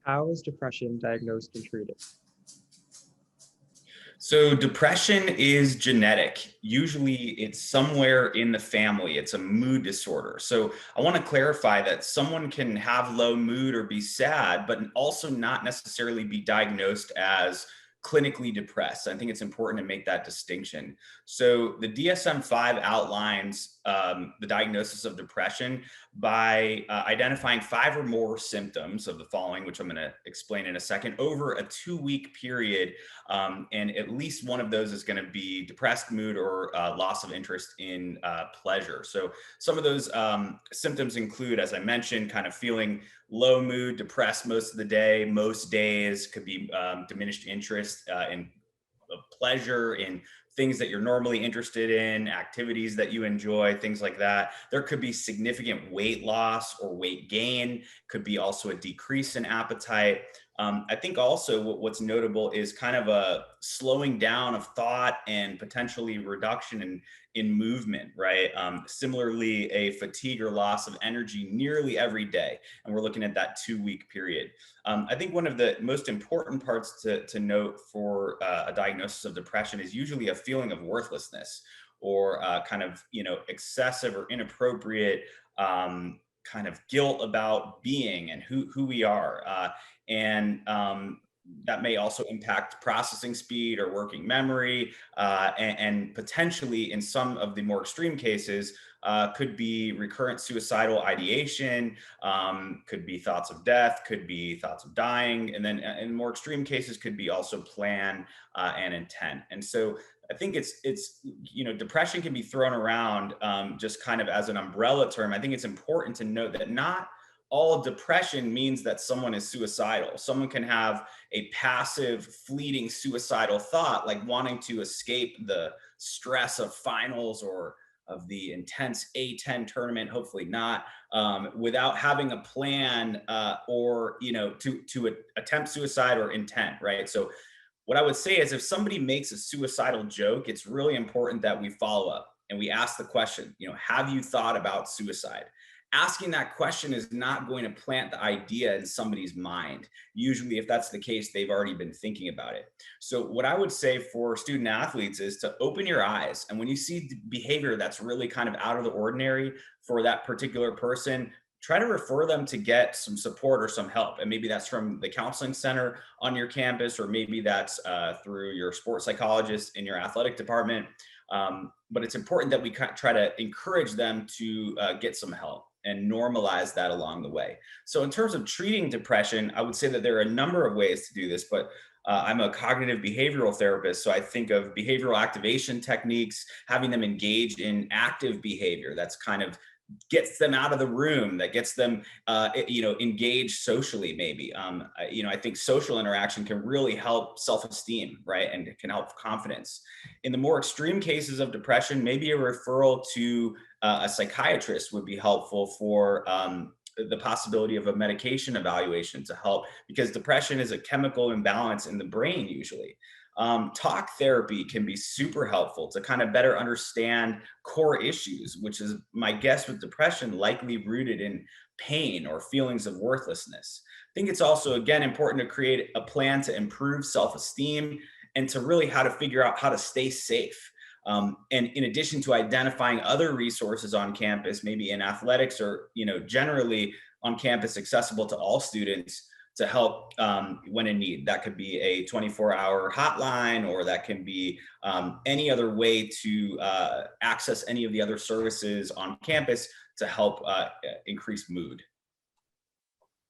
How is depression diagnosed and treated? So depression is genetic. Usually it's somewhere in the family. It's a mood disorder. So I want to clarify that someone can have low mood or be sad, but also not necessarily be diagnosed as clinically depressed. I think it's important to make that distinction. So the DSM-5 outlines the diagnosis of depression by identifying five or more symptoms of the following, which I'm going to explain in a second, over a 2-week period, and at least one of those is going to be depressed mood or loss of interest in pleasure. So some of those symptoms include, as I mentioned, kind of feeling low mood, depressed most of the day. Most days could be diminished interest in pleasure, in things that you're normally interested in, activities that you enjoy, things like that. There could be significant weight loss or weight gain, could be also a decrease in appetite. I think also what's notable is kind of a slowing down of thought and potentially reduction in movement, right? Similarly, a fatigue or loss of energy nearly every day. And we're looking at that 2-week period. I think one of the most important parts to note for a diagnosis of depression is usually a feeling of worthlessness or kind of, excessive or inappropriate kind of guilt about being and who we are. And that may also impact processing speed or working memory, and potentially in some of the more extreme cases, could be recurrent suicidal ideation, could be thoughts of death, could be thoughts of dying, and then in more extreme cases could be also plan and intent. And so I think it's depression can be thrown around just kind of as an umbrella term. I think it's important to note that not all depression means that someone is suicidal. Someone can have a passive, fleeting suicidal thought, like wanting to escape the stress of finals or of the intense A-10 tournament, hopefully not, without having a plan or to attempt suicide or intent, right? So what I would say is if somebody makes a suicidal joke, it's really important that we follow up and we ask the question, have you thought about suicide? Asking that question is not going to plant the idea in somebody's mind. Usually, if that's the case, they've already been thinking about it. So, what I would say for student athletes is to open your eyes. And when you see behavior that's really kind of out of the ordinary for that particular person, try to refer them to get some support or some help. And maybe that's from the counseling center on your campus, or maybe that's through your sports psychologist in your athletic department. But it's important that we try to encourage them to get some help and normalize that along the way. So, in terms of treating depression, I would say that there are a number of ways to do this, but I'm a cognitive behavioral therapist. So, I think of behavioral activation techniques, having them engaged in active behavior that's kind of gets them out of the room, that gets them engaged socially. Maybe I think social interaction can really help self-esteem, right, and it can help confidence. In the more extreme cases of depression, maybe a referral to a psychiatrist would be helpful for the possibility of a medication evaluation to help, because depression is a chemical imbalance in the brain usually. Talk therapy can be super helpful to kind of better understand core issues, which is my guess with depression, likely rooted in pain or feelings of worthlessness. I think it's also, again, important to create a plan to improve self esteem and to really how to figure out how to stay safe. And in addition to identifying other resources on campus, maybe in athletics or generally on campus accessible to all students, to help when in need. That could be a 24-hour hotline, or that can be any other way to access any of the other services on campus to help increase mood.